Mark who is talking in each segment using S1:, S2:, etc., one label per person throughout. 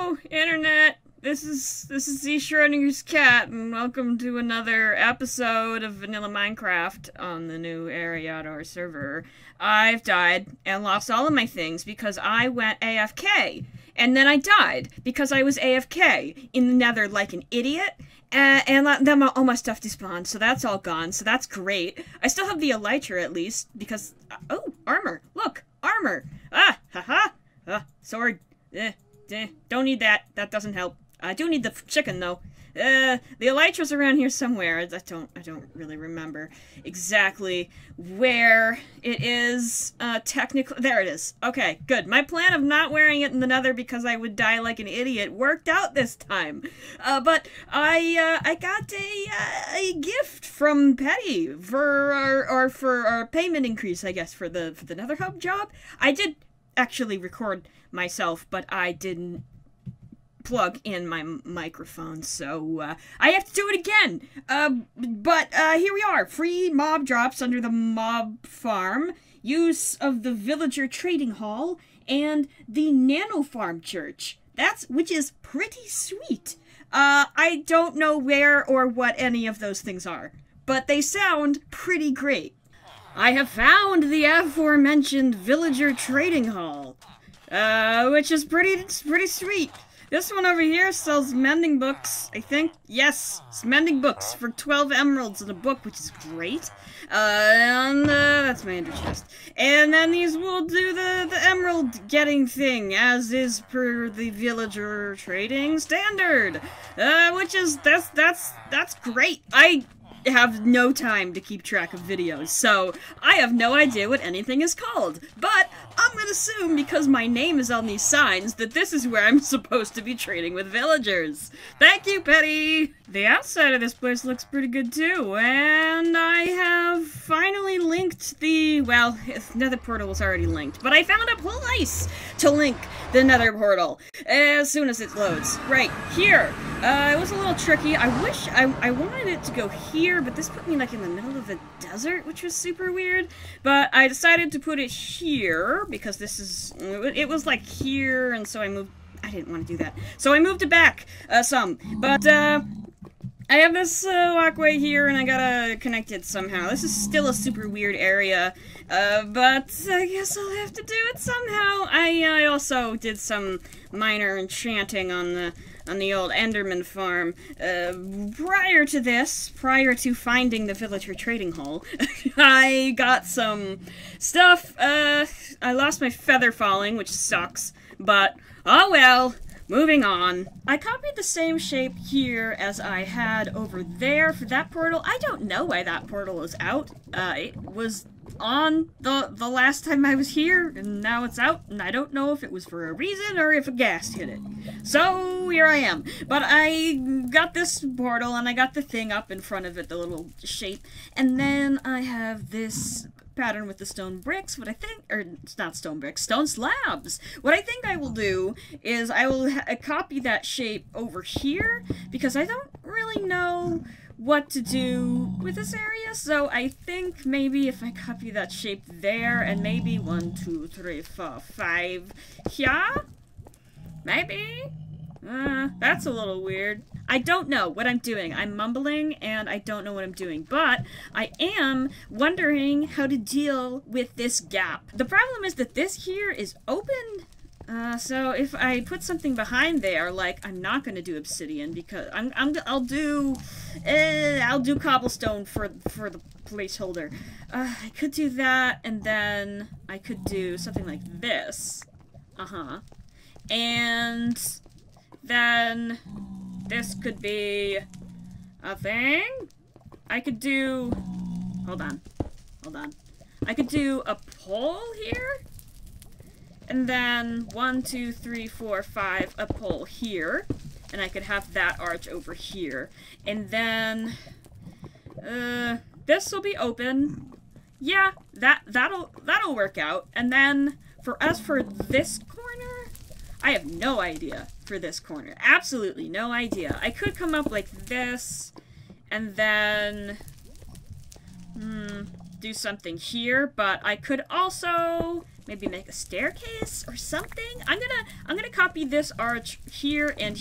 S1: Hello, Internet. This is Z Schrodinger's cat, and welcome to another episode of Vanilla Minecraft on the new Eriador server. I've died and lost all of my things because I went AFK, and then I died because I was AFK in the Nether like an idiot. And then all my stuff despawned, so that's all gone, so that's great. I still have the elytra at least, because... oh, armor! Look! Armor! Ah! Haha! Sword! Don't need that. That doesn't help. I do need the chicken, though. The elytra's around here somewhere. I don't really remember exactly where it is, technically. There it is. Okay, good. My plan of not wearing it in the Nether because I would die like an idiot worked out this time. But I got a gift from Petty for our payment increase, I guess, for the Nether Hub job. I did actually record myself, but I didn't plug in my microphone, so I have to do it again. But here we are. Free mob drops under the mob farm, use of the villager trading hall, and the nano farm church. Which is pretty sweet. I don't know where or what any of those things are, but they sound pretty great. I have found the aforementioned villager trading hall, which is pretty sweet. This one over here sells mending books, I think. Yes, it's mending books for 12 emeralds in a book, which is great. And that's my ender chest. And then these will do the emerald getting thing, as is per the villager trading standard. Which is, that's great. I have no time to keep track of videos, so I have no idea what anything is called. But I'm gonna assume, because my name is on these signs, that this is where I'm supposed to be trading with villagers. Thank you, Petty! The outside of this place looks pretty good too, and I have finally linked the... well, Nether portal was already linked, but I found a place to link the Nether portal as soon as it loads. Right here. It was a little tricky. I wish I wanted it to go here, but this put me like in the middle of the desert, which was super weird. But I decided to put it here because this is... it was like here, and so I moved... I didn't want to do that. So I moved it back some. But I have this walkway here, and I gotta connect it somehow. This is still a super weird area, but I guess I'll have to do it somehow. I also did some minor enchanting on the old Enderman farm. Prior to this, prior to finding the villager trading hall, I got some stuff. I lost my feather falling, which sucks, but oh well. Moving on. I copied the same shape here as I had over there for that portal. I don't know why that portal was out. It was on the last time I was here, and now it's out, and I don't know if it was for a reason or if a ghast hit it. So, here I am. But I got this portal, and I got the thing up in front of it, the little shape, and then I have this pattern with the stone bricks. What I think, or it's not stone bricks, stone slabs. What I think I will do is I will copy that shape over here, because I don't really know what to do with this area, so I think maybe if I copy that shape there, and maybe 1, 2, 3, 4, 5 here? Maybe? That's a little weird. I don't know what I'm doing. I'm mumbling, and I don't know what I'm doing, but I am wondering how to deal with this gap. The problem is that this here is open, so if I put something behind there, like, I'm not gonna do obsidian, because I'll do cobblestone for the placeholder. I could do that, and then I could do something like this. And then this could be a thing. I could do... hold on. I could do a pole here. And then 1, 2, 3, 4, 5, a pole here. And I could have that arch over here. And then... this will be open. Yeah, that'll work out. And then, for this corner, I have no idea for this corner. Absolutely no idea. I could come up like this, and then do something here, but I could also maybe make a staircase or something. I'm gonna copy this arch here and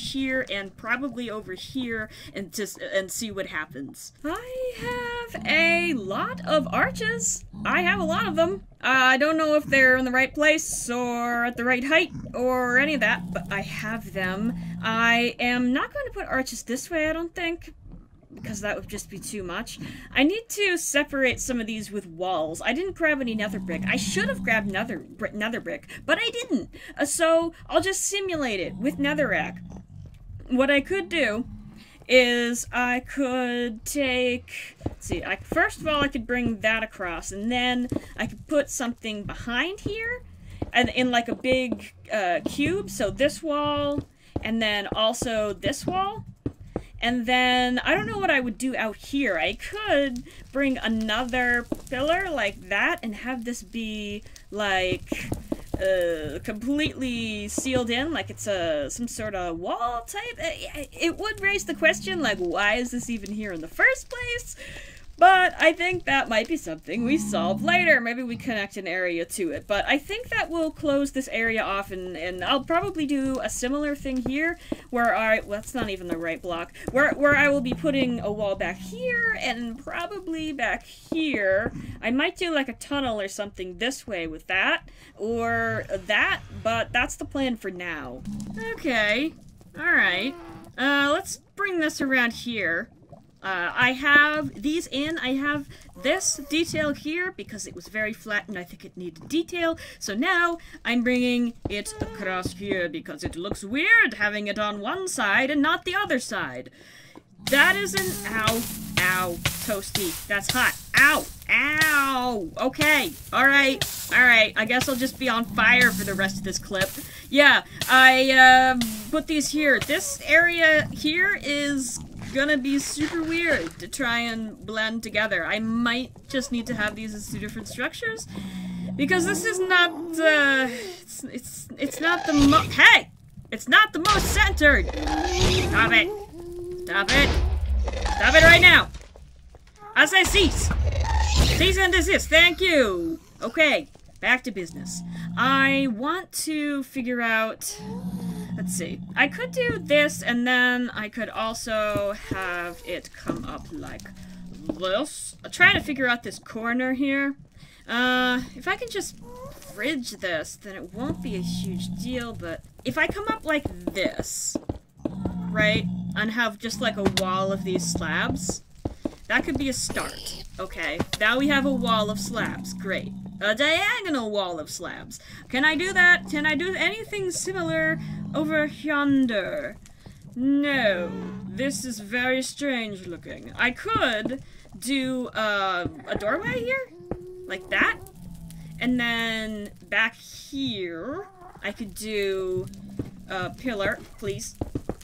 S1: probably over here and see what happens. I have a lot of arches. I have a lot of them. I don't know if they're in the right place or at the right height or any of that, but I have them. I am not going to put arches this way, I don't think, because that would just be too much. I need to separate some of these with walls. I didn't grab any nether brick. I should have grabbed nether brick, but I didn't. So I'll just simulate it with netherrack. What I could do is I could take, let's see, first of all I could bring that across, and then I could put something behind here, and in like a big cube, so this wall, and then also this wall. And then, I don't know what I would do out here. I could bring another pillar like that and have this be, like, completely sealed in, like it's some sort of wall type. It would raise the question, like, why is this even here in the first place? But I think that might be something we solve later. Maybe we connect an area to it. But I think that will close this area off, and I'll probably do a similar thing here, where well, that's not even the right block, where I will be putting a wall back here, and probably back here. I might do like a tunnel or something this way with that, or that, but that's the plan for now. Okay, alright. Let's bring this around here. I have these in. I have this detail here because it was very flat and I think it needed detail. So now I'm bringing it across here because it looks weird having it on one side and not the other side. That is an ow, toasty. That's hot. Ow, ow. Okay, alright. I guess I'll just be on fire for the rest of this clip. Yeah, I put these here. This area here is gonna be super weird to try and blend together. I might just need to have these as two different structures because this is not it's not the hey! It's not the most centered! Stop it! Stop it! Stop it right now! I say cease! Cease and desist, thank you! Okay, back to business. I want to figure out, let's see. I could do this, and then I could also have it come up like this. I'm trying to figure out this corner here. If I can just bridge this, then it won't be a huge deal, but if I come up like this, right, and have just like a wall of these slabs, that could be a start. Okay, now we have a wall of slabs. Great. A diagonal wall of slabs. Can I do that? Can I do anything similar over yonder? No. This is very strange looking. I could do a doorway here, like that. And then back here, I could do a pillar, please,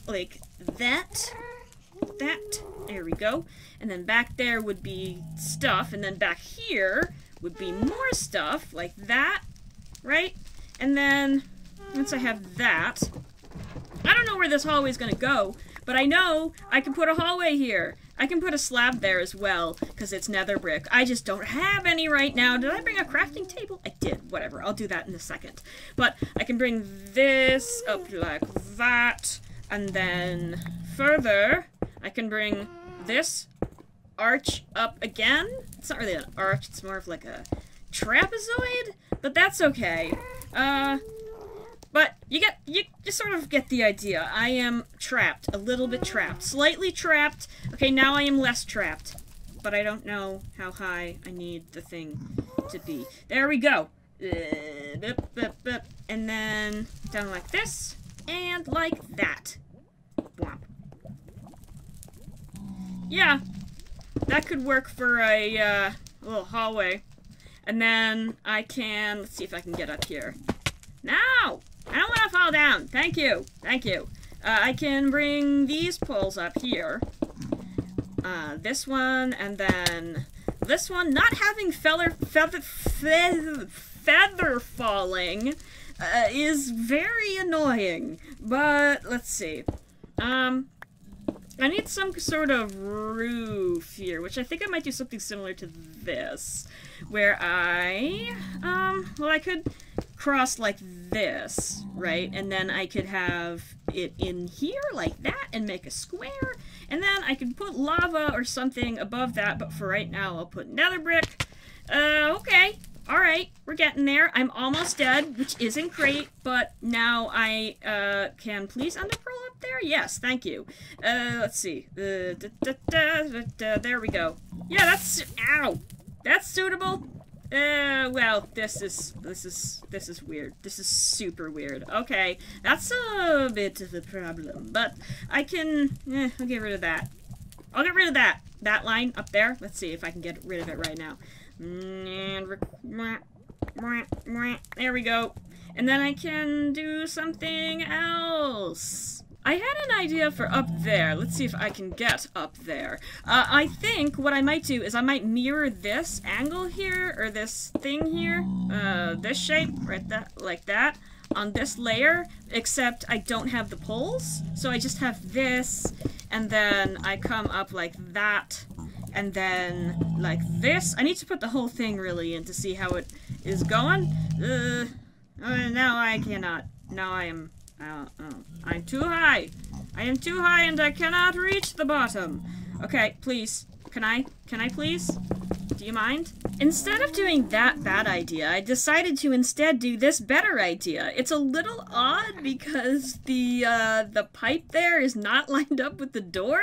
S1: like that. There we go. And then back there would be stuff, and then back here would be more stuff, like that, right? And then, once I have that, I don't know where this hallway is gonna go, but I know I can put a hallway here. I can put a slab there as well, because it's nether brick. I just don't have any right now. Did I bring a crafting table? I did. Whatever. I'll do that in a second. But I can bring this up like that, and then further, I can bring this arch up again. It's not really an arch, it's more of like a trapezoid, but that's okay. But you sort of get the idea. I am trapped, a little bit trapped, slightly trapped. Okay, now I am less trapped, but I don't know how high I need the thing to be. There we go. And then down like this, and like that. Womp. Yeah, that could work for a little hallway. And then I can, let's see if I can get up here. No! I don't want to fall down. Thank you. Thank you. I can bring these poles up here. This one, and then this one. Not having feather falling is very annoying. But, let's see. I need some sort of roof here, which I think I might do something similar to this, where well, I could across like this, right? And then I could have it in here like that and make a square. And then I could put lava or something above that, but for right now I'll put nether brick. Okay. Alright, we're getting there. I'm almost dead, which isn't great, but now I, can please ender pearl up there? Yes, thank you. Let's see. There we go. Yeah, that's, ow! That's suitable. Well, this is weird. This is super weird. Okay, that's a bit of a problem, but I can, I'll get rid of that. I'll get rid of that line up there. Let's see if I can get rid of it right now. And there we go. And then I can do something else. I had an idea for up there. Let's see if I can get up there. I think what I might do is I might mirror this angle here, or this thing here, this shape, right, like that, on this layer, except I don't have the poles, so I just have this, and then I come up like that, and then like this. I need to put the whole thing really in to see how it is going. Now I cannot. Now I am... I'm too high. I am too high and I cannot reach the bottom. Okay, please. Can I please? Do you mind? Instead of doing that bad idea, I decided to instead do this better idea. It's a little odd because the pipe there is not lined up with the door,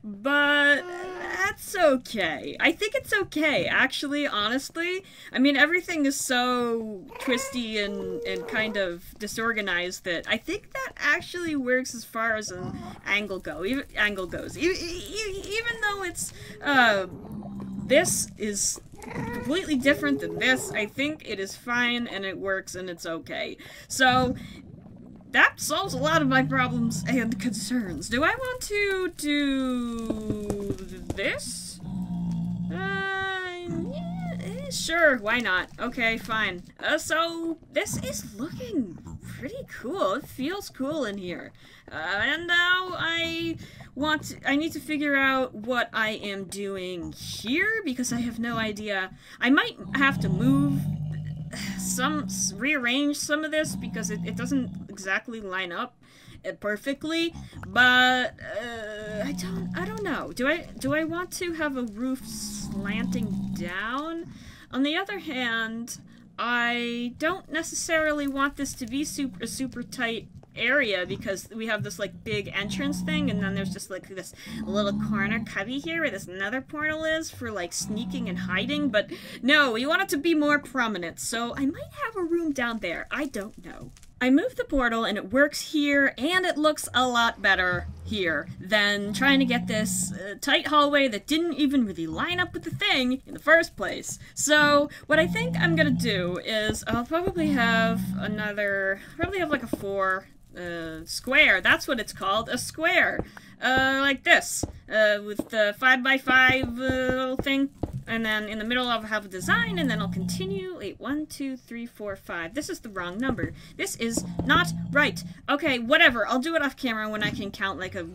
S1: but that's okay. I think it's okay, actually, honestly. I mean, everything is so twisty and kind of disorganized that I think that actually works as far as an angle goes. Even though it's, this is completely different than this, I think it is fine and it works and it's okay. So, that solves a lot of my problems and concerns. Do I want to do this? Yeah, sure, why not? Okay, fine. So, this is looking pretty cool. It feels cool in here. And now I need to figure out what I am doing here, because I have no idea. I might have to rearrange some of this, because it doesn't exactly line up perfectly, but I don't know. Do I want to have a roof slanting down? On the other hand, I don't necessarily want this to be a super tight area, because we have this like big entrance thing, and then there's just like this little corner cubby here where this nether portal is for like sneaking and hiding. But no, we want it to be more prominent, so I might have a room down there. I don't know. I moved the portal and it works here, and it looks a lot better here than trying to get this tight hallway that didn't even really line up with the thing in the first place. So what I think I'm gonna do is I'll probably have like a 4 square. That's what it's called, a square, like this, with the 5x5 little thing. And then in the middle I'll have a design, and then I'll continue. Wait, 1, 2, 3, 4, 5. This is the wrong number. This is not right. Okay, whatever. I'll do it off camera when I can count like a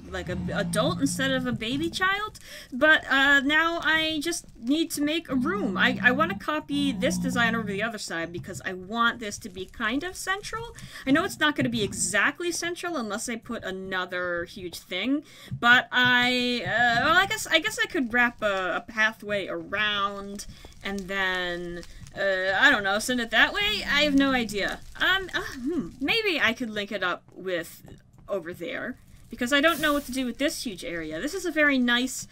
S1: adult instead of a baby child. But now I just need to make a room. I want to copy this design over the other side because I want this to be kind of central. I know it's not going to be exactly central unless I put another huge thing, but well, I guess I could wrap a pathway around, and then, I don't know, send it that way? I have no idea. Maybe I could link it up with over there, because I don't know what to do with this huge area. This is a very nice,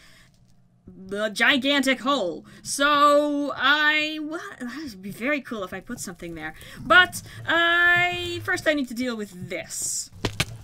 S1: gigantic hole, so that would be very cool if I put something there. But, first I need to deal with this.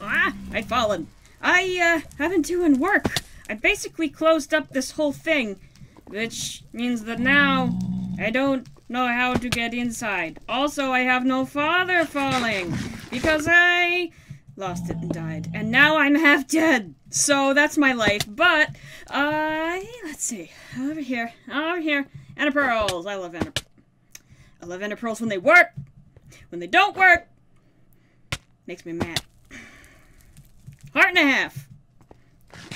S1: I've fallen. I've been doing work. I basically closed up this whole thing, which means that now I don't know how to get inside. Also, I have no father falling, because I lost it and died. And now I'm half dead. So that's my life. But, let's see. Over here. Ender pearls. I love ender pearls when they work. When they don't work, makes me mad. Heart and a half.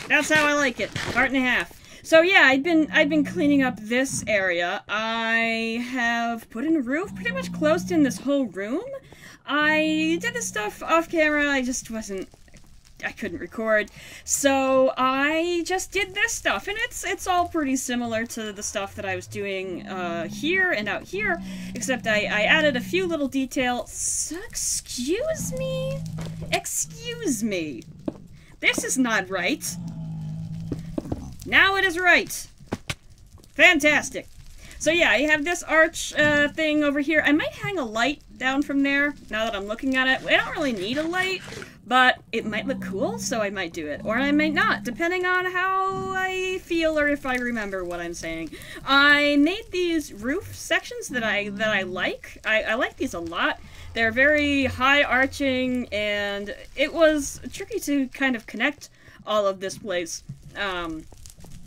S1: That's how I like it. Heart and a half. So yeah, I've been cleaning up this area. I have put in a roof, pretty much closed in this whole room. I did this stuff off camera, I couldn't record, so I just did this stuff, and it's all pretty similar to the stuff that I was doing here and out here, except I added a few little details. So, excuse me? Excuse me. This is not right. Now it is right. Fantastic. So yeah, I have this arch thing over here. I might hang a light down from there, now that I'm looking at it. I don't really need a light, but it might look cool, so I might do it. Or I might not, depending on how I feel or if I remember what I'm saying. I made these roof sections that I like. I like these a lot. They're very high arching, and it was tricky to kind of connect all of this place.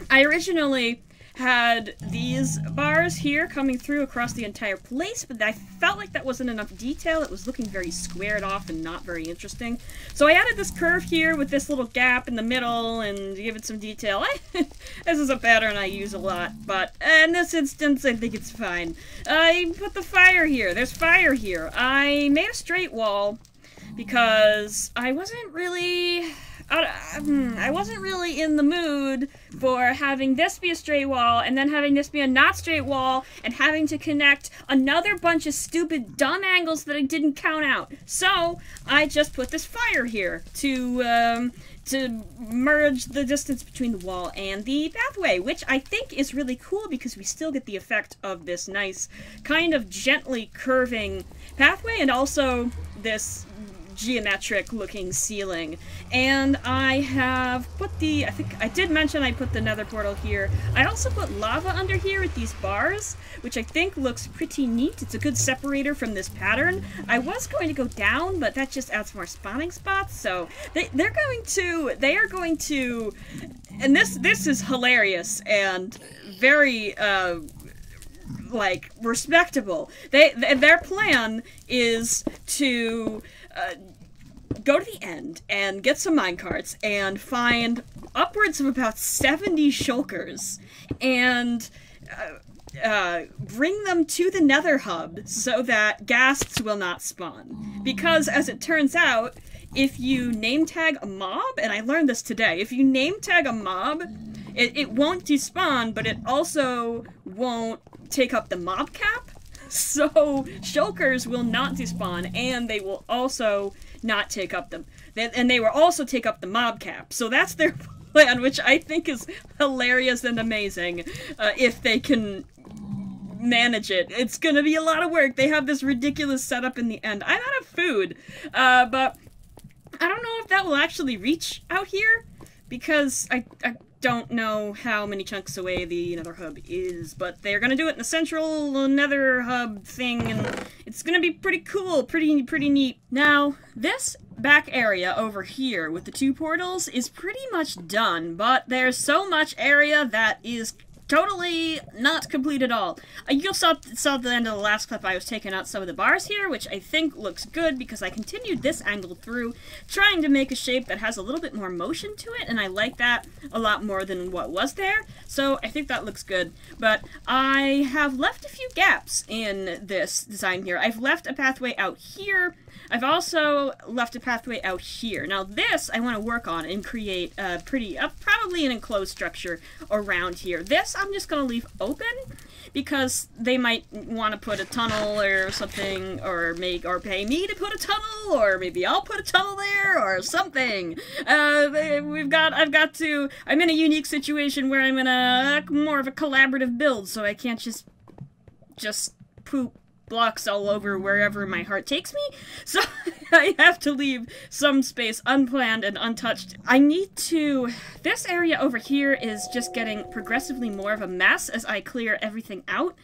S1: I originally had these bars here coming through across the entire place, but I felt like that wasn't enough detail. It was looking very squared off and not very interesting. So I added this curve here with this little gap in the middle and to give it some detail. This is a pattern I use a lot, but in this instance I think it's fine. I put the fire here. There's fire here. I made a straight wall because I wasn't really in the mood for having this be a straight wall, and then having this be a not straight wall, and having to connect another bunch of stupid, dumb angles that I didn't count out. So, I just put this fire here to merge the distance between the wall and the pathway, which I think is really cool because we still get the effect of this nice, kind of gently curving pathway, and also this geometric looking ceiling. And I have put I think I did mention I put the nether portal here. I also put lava under here with these bars, which I think looks pretty neat. It's a good separator from this pattern. I was going to go down, but that just adds more spawning spots, so they are going to, and this is hilarious and very like respectable. Their plan is to go to the end and get some minecarts and find upwards of about 70 shulkers and bring them to the nether hub so that ghasts will not spawn. Because, as it turns out, if you name tag a mob, and I learned this today, if you name tag a mob, it won't despawn, but it also won't take up the mob cap. So, shulkers will not despawn, and they will also not take up they will also take up the mob cap. So that's their plan, which I think is hilarious and amazing, if they can manage it. It's gonna be a lot of work. They have this ridiculous setup in the end. I'm out of food, but I don't know if that will actually reach out here, because I don't know how many chunks away the nether hub is, but they're gonna do it in the central nether hub thing, and it's gonna be pretty cool, pretty neat. Now, this back area over here with the two portals is pretty much done, but there's so much area that is totally not complete at all. You saw at the end of the last clip I was taking out some of the bars here, which I think looks good because I continued this angle through, trying to make a shape that has a little bit more motion to it, and I like that a lot more than what was there, so I think that looks good. But I have left a few gaps in this design here. I've left a pathway out here. I've also left a pathway out here. Now this I want to work on and create a pretty, probably an enclosed structure around here. This I'm just going to leave open because they might want to put a tunnel or something, or pay me to put a tunnel, or maybe I'll put a tunnel there or something. I'm in a unique situation where I'm in a more of a collaborative build, so I can't just poop blocks all over wherever my heart takes me, so I have to leave some space unplanned and untouched. This area over here is just getting progressively more of a mess as I clear everything out,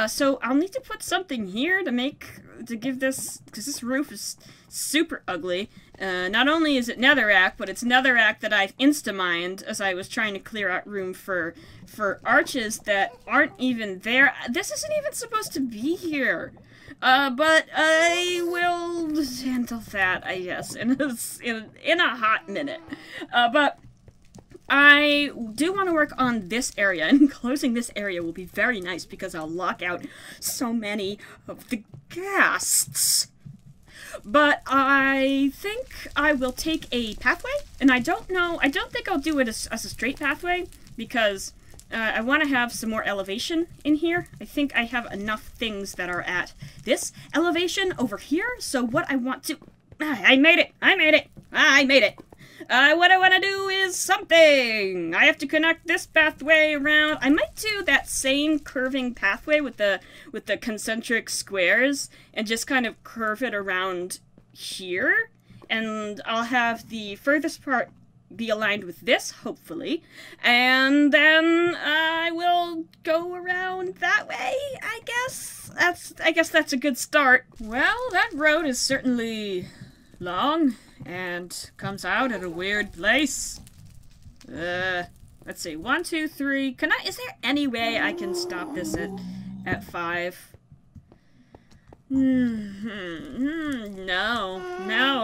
S1: so I'll need to put something here to give this, because this roof is super ugly. Not only is it netherrack, but it's netherrack that I've insta-mined as I was trying to clear out room for arches that aren't even there. This isn't even supposed to be here. But I will handle that, I guess, in a hot minute. But I do want to work on this area, and closing this area will be very nice because I'll lock out so many of the guests. But I think I will take a pathway, and I don't think I'll do it as a straight pathway, because I want to have some more elevation in here. I think I have enough things that are at this elevation over here, so what I want to... I made it! What I want to do is something! I have to connect this pathway around. I might do that same curving pathway with the concentric squares and just kind of curve it around here. And I'll have the furthest part be aligned with this, hopefully. And then I will go around that way, I guess. I guess that's a good start. Well, that road is certainly long and comes out at a weird place. Let's see. 1, 2, 3. Is there any way I can stop this at 5? No,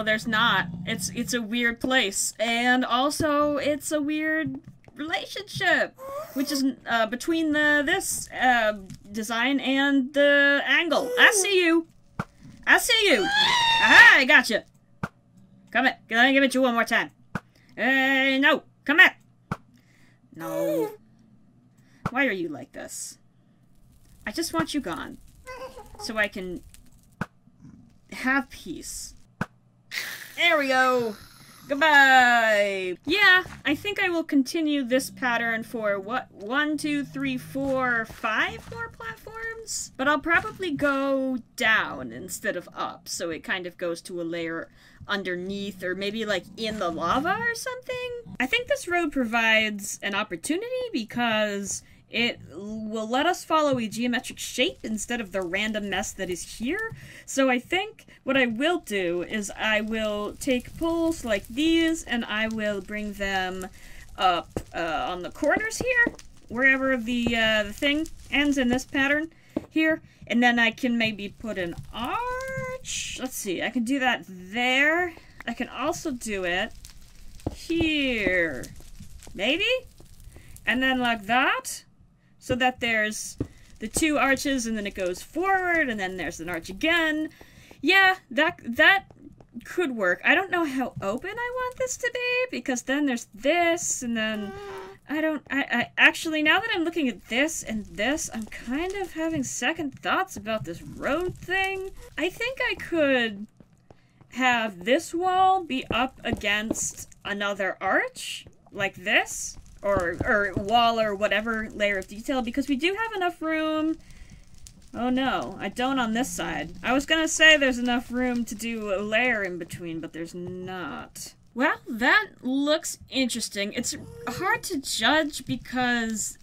S1: there's not. It's a weird place, and also it's a weird relationship, which is between this design and the angle. I see you. Aha! I gotcha. Come here. Let me give it to you one more time. No. Come back. No. Why are you like this? I just want you gone, so I can have peace. There we go. Goodbye. Yeah, I think I will continue this pattern for, what, 1, 2, 3, 4, 5 more platforms? But I'll probably go down instead of up, so it kind of goes to a layer underneath, or maybe like in the lava or something. I think this road provides an opportunity because it will let us follow a geometric shape instead of the random mess that is here. So I think what I will do is I will take pulls like these and I will bring them up on the corners here, wherever the thing ends in this pattern here. And then I can maybe put an arch. Let's see, I can do that there. I can also do it here. Maybe? And then like that. So that there's the 2 arches, and then it goes forward, and then there's an arch again. Yeah, that could work. I don't know how open I want this to be, because then there's this, and then I actually, now that I'm looking at this and this, I'm kind of having second thoughts about this road thing. I think I could have this wall be up against another arch, like this. Or wall or whatever layer of detail, because we do have enough room. Oh no, I don't on this side. I was gonna say there's enough room to do a layer in between, but there's not. Well, that looks interesting. It's hard to judge because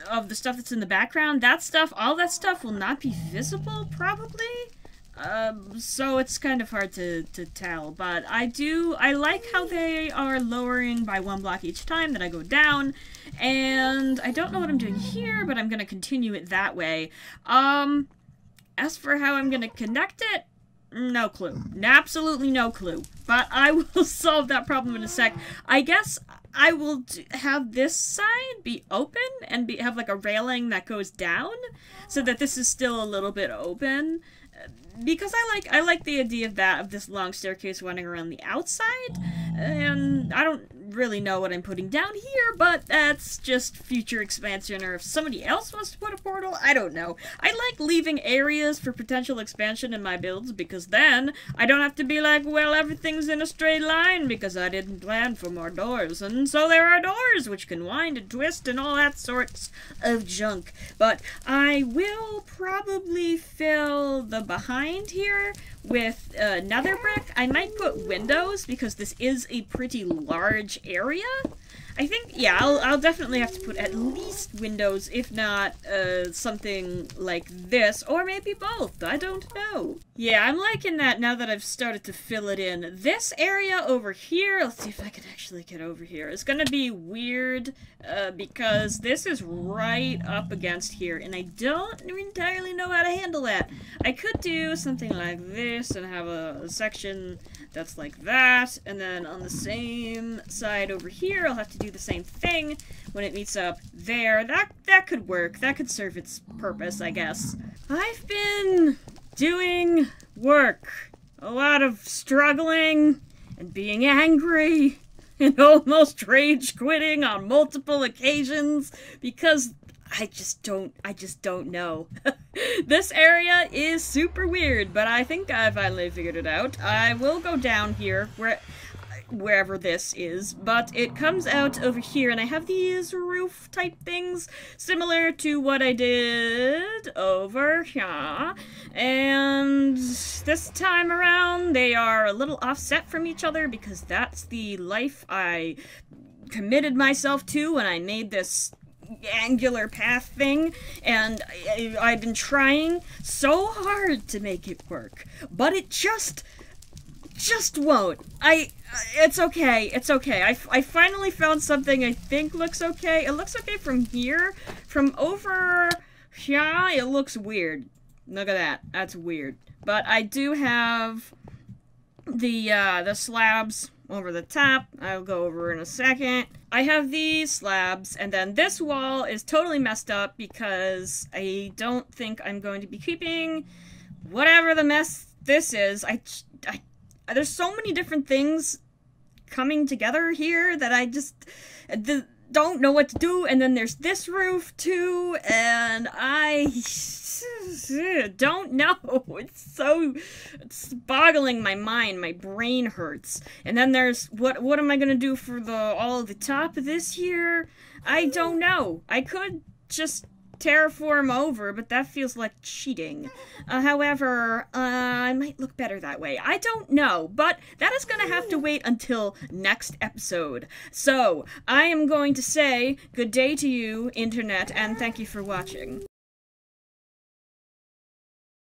S1: of the stuff that's in the background. All that stuff will not be visible, probably. So it's kind of hard to tell, but I like how they are lowering by 1 block each time that I go down, and I don't know what I'm doing here, but I'm gonna continue it that way. As for how I'm gonna connect it, no clue. Absolutely no clue. But I will solve that problem in a sec. I guess I will have this side be open and have like a railing that goes down, so that this is still a little bit open. Because I like the idea of this long staircase running around the outside, and I don't really know what I'm putting down here, but that's just future expansion, or if somebody else wants to put a portal, I don't know. I like leaving areas for potential expansion in my builds, because then I don't have to be like, well, everything's in a straight line, because I didn't plan for more doors, and so there are doors which can wind and twist and all that sorts of junk. But I will probably fill the behind here with nether brick. I might put windows, because this is a pretty large area. I think, yeah, I'll definitely have to put at least windows, if not something like this, or maybe both. I don't know. Yeah, I'm liking that now that I've started to fill it in. This area over here, let's see if I can actually get over here. It's gonna be weird, because this is right up against here, and I don't entirely know how to handle that. I could do something like this and have a section that's like that, and then on the same side over here, I'll have to do the same thing when it meets up there. That could work. That could serve its purpose, I guess. I've been doing work. A lot of struggling and being angry and almost rage quitting on multiple occasions because I just don't know. This area is super weird, but I think I finally figured it out. I will go down here wherever this is, but it comes out over here, and I have these roof type things similar to what I did over here, and this time around they are a little offset from each other because that's the life I committed myself to when I made this angular path thing, and I've been trying so hard to make it work, but it just won't. It's okay. It's okay. I finally found something I think looks okay. It looks okay from here. From over here, it looks weird. Look at that. That's weird. But I do have the slabs over the top. I'll go over in a second. I have these slabs, and then this wall is totally messed up because I don't think I'm going to be keeping whatever the mess this is. There's so many different things coming together here that I just don't know what to do, and then there's this roof too, and I don't know. It's boggling my mind. My brain hurts. And then there's what am I gonna do for all of the top of this here? I don't know. I could just terraform over, but that feels like cheating. However, I might look better that way. I don't know, but that is gonna have to wait until next episode. So, I am going to say good day to you, Internet, and thank you for watching.